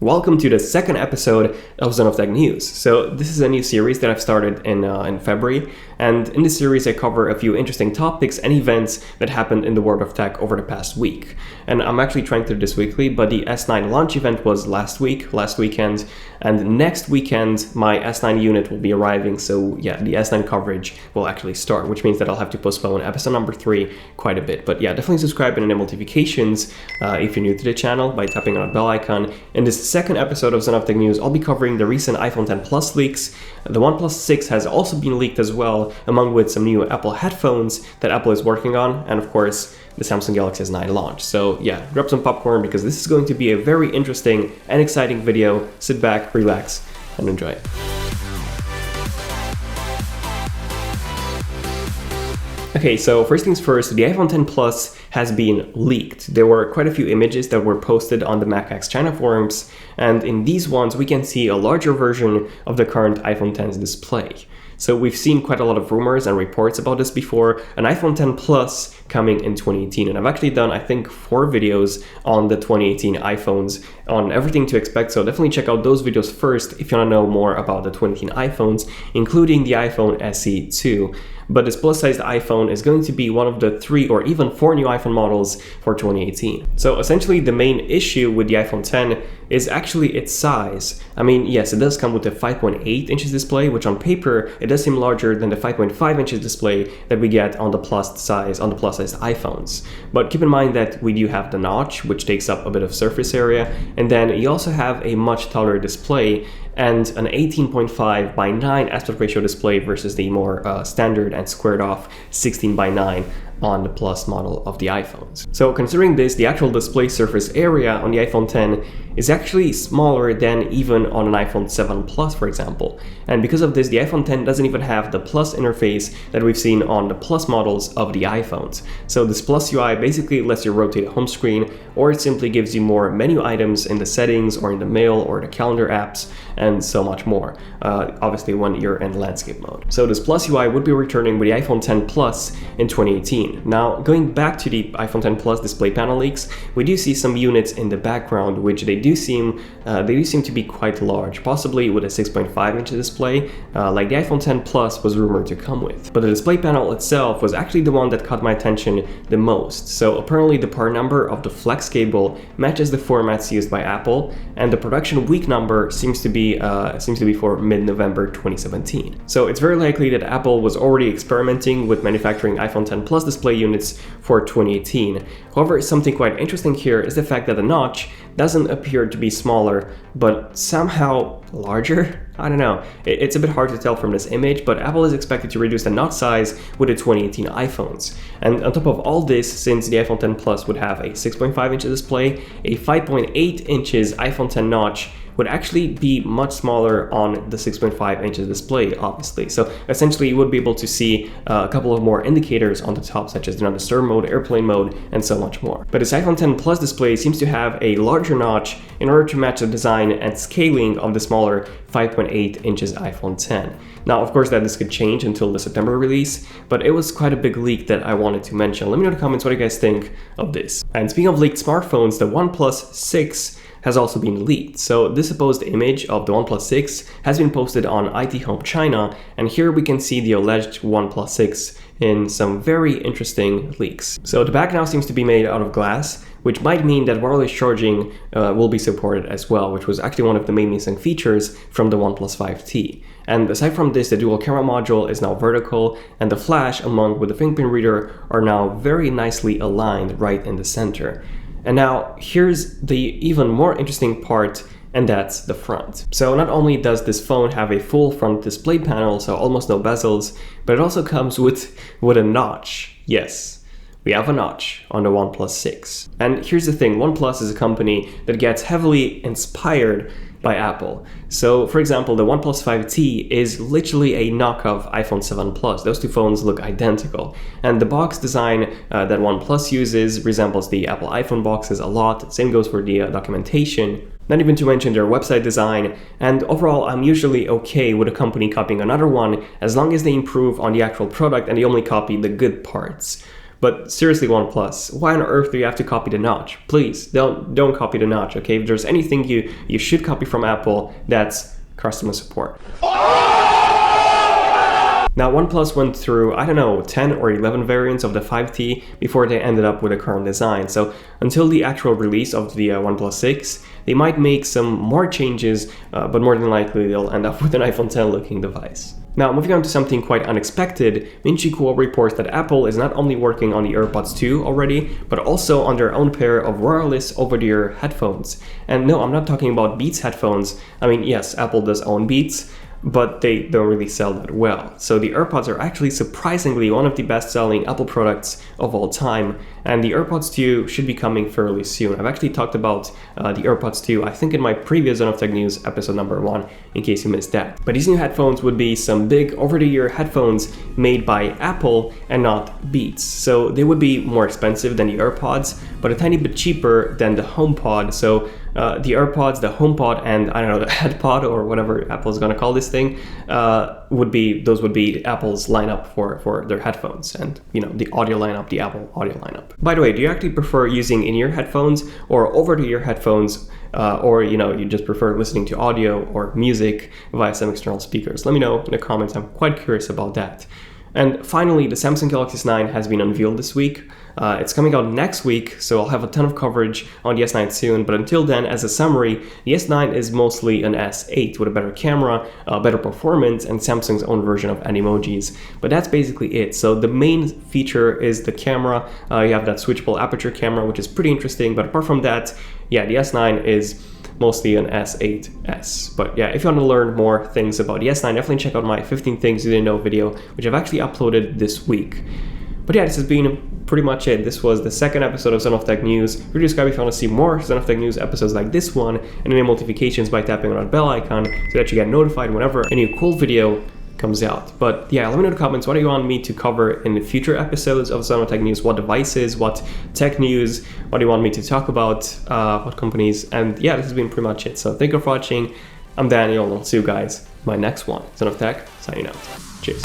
Welcome to the second episode of ZONEofTECH News. So this is a new series that I've started in February, and in this series I cover a few interesting topics and events that happened in the world of tech over the past week. And I'm actually trying to do this weekly, but the S9 launch event was last weekend, and next weekend my S9 unit will be arriving, so yeah, the S9 coverage will actually start, which means that I'll have to postpone episode number 3 quite a bit. But yeah, definitely subscribe and enable notifications if you're new to the channel by tapping on the bell icon. In this second episode of ZONEofTECH News, I'll be covering the recent iPhone X Plus leaks. The OnePlus 6 has also been leaked as well, along with some new Apple headphones that Apple is working on, and of course, the Samsung Galaxy S9 launch. So yeah, grab some popcorn because this is going to be a very interesting and exciting video. Sit back, relax, and enjoy it. Okay, so first things first, the iPhone X Plus has been leaked. There were quite a few images that were posted on the MacX China forums, and in these ones we can see a larger version of the current iPhone X display. So we've seen quite a lot of rumors and reports about this before, an iPhone X Plus coming in 2018, and I've actually done, I think, 4 videos on the 2018 iPhones on everything to expect, so definitely check out those videos first if you want to know more about the 2018 iPhones, including the iPhone SE 2. But this plus-sized iPhone is going to be one of the 3 or even 4 new iPhone models for 2018. So essentially the main issue with the iPhone X is actually its size. I mean, yes, it does come with a 5.8 inches display, which on paper, it does seem larger than the 5.5 inches display that we get on the plus-sized iPhones. But keep in mind that we do have the notch, which takes up a bit of surface area, and then you also have a much taller display and an 18.5 by 9 aspect ratio display versus the more standard and squared off 16 by 9 on the Plus model of the iPhones. So considering this, the actual display surface area on the iPhone X is actually smaller than even on an iPhone 7 Plus, for example. And because of this, the iPhone X doesn't even have the Plus interface that we've seen on the Plus models of the iPhones. So this Plus UI basically lets you rotate the home screen, or it simply gives you more menu items in the settings or in the mail or the calendar apps, and so much more, obviously when you're in landscape mode. So this Plus UI would be returning with the iPhone X Plus in 2018. Now, going back to the iPhone X Plus display panel leaks, we do see some units in the background which they do seem to be quite large, possibly with a 6.5 inch display, like the iPhone X Plus was rumored to come with. But the display panel itself was actually the one that caught my attention the most. So apparently the part number of the flex cable matches the formats used by Apple, and the production week number seems to be for mid-November 2017. So it's very likely that Apple was already experimenting with manufacturing iPhone X Plus display units for 2018. However, something quite interesting here is the fact that the notch doesn't appear to be smaller, but somehow larger? I don't know. It's a bit hard to tell from this image, but Apple is expected to reduce the notch size with the 2018 iPhones. And on top of all this, since the iPhone X Plus would have a 6.5 inch display, a 5.8 inches iPhone X notch would actually be much smaller on the 6.5 inches display, obviously. So essentially you would be able to see a couple of more indicators on the top, such as do not disturb mode, airplane mode, and so much more. But this iPhone X Plus display seems to have a larger notch in order to match the design and scaling of the smaller 5.8 inches iPhone X. Now, of course, that this could change until the September release, but it was quite a big leak that I wanted to mention. Let me know in the comments what you guys think of this. And speaking of leaked smartphones, the OnePlus 6 has also been leaked. So this supposed image of the OnePlus 6 has been posted on IT Home China, and here we can see the alleged OnePlus 6 in some very interesting leaks. So the back now seems to be made out of glass, which might mean that wireless charging will be supported as well, which was actually one of the main missing features from the OnePlus 5T. And aside from this, the dual camera module is now vertical, and the flash along with the fingerprint reader are now very nicely aligned right in the center. And now here's the even more interesting part, and that's the front. So not only does this phone have a full front display panel, so almost no bezels, but it also comes with a notch. Yes, we have a notch on the OnePlus 6. And here's the thing, OnePlus is a company that gets heavily inspired by Apple. So for example, the OnePlus 5T is literally a knockoff iPhone 7 Plus. Those two phones look identical. And the box design that OnePlus uses resembles the Apple iPhone boxes a lot. Same goes for the documentation. Not even to mention their website design, and overall I'm usually okay with a company copying another one as long as they improve on the actual product and they only copy the good parts. But seriously, OnePlus, why on earth do you have to copy the notch? Please, don't copy the notch, okay? If there's anything you should copy from Apple, that's customer support. Now, OnePlus went through, I don't know, 10 or 11 variants of the 5T before they ended up with a current design. So until the actual release of the OnePlus 6, they might make some more changes, but more than likely they'll end up with an iPhone 10 looking device. Now, moving on to something quite unexpected, Minchi Kuo reports that Apple is not only working on the AirPods 2 already, but also on their own pair of wireless over-the-ear headphones. And no, I'm not talking about Beats headphones. I mean, yes, Apple does own Beats, but they don't really sell that well. So the AirPods are actually surprisingly one of the best-selling Apple products of all time, and the AirPods 2 should be coming fairly soon. I've actually talked about the AirPods 2, I think in my previous ZONEofTECH News episode number 1, in case you missed that. But these new headphones would be some big over-the-ear headphones made by Apple and not Beats. So they would be more expensive than the AirPods, but a tiny bit cheaper than the HomePod. So the AirPods, the HomePod, and I don't know, the HeadPod or whatever Apple's gonna call this thing, would be Apple's lineup for their headphones, and you know, the audio lineup, the Apple audio lineup. By the way, do you actually prefer using in-ear headphones or over-the-ear headphones, or you know, you just prefer listening to audio or music via some external speakers? Let me know in the comments. I'm quite curious about that. And finally, the Samsung Galaxy S9 has been unveiled this week. It's coming out next week, so I'll have a ton of coverage on the S9 soon. But until then, as a summary, the S9 is mostly an S8 with a better camera, better performance, and Samsung's own version of Animojis. But that's basically it. So the main feature is the camera. You have that switchable aperture camera, which is pretty interesting. But apart from that, yeah, the S9 is mostly an S8s. But yeah, if you want to learn more things about the S9, definitely check out my 15 things you didn't know video, which I've actually uploaded this week. But yeah, this has been pretty much it. This was the second episode of ZONEofTECH News. Really subscribe if you want to see more ZONEofTECH News episodes like this one, and enable notifications by tapping on that bell icon so that you get notified whenever a new cool video comes out. But yeah, let me know in the comments, what do you want me to cover in the future episodes of ZONEofTECH News? What devices, what tech news, what do you want me to talk about, what companies? And yeah, this has been pretty much it. So thank you for watching. I'm Daniel, and I'll see you guys in my next one. ZONEofTECH, signing out. Cheers.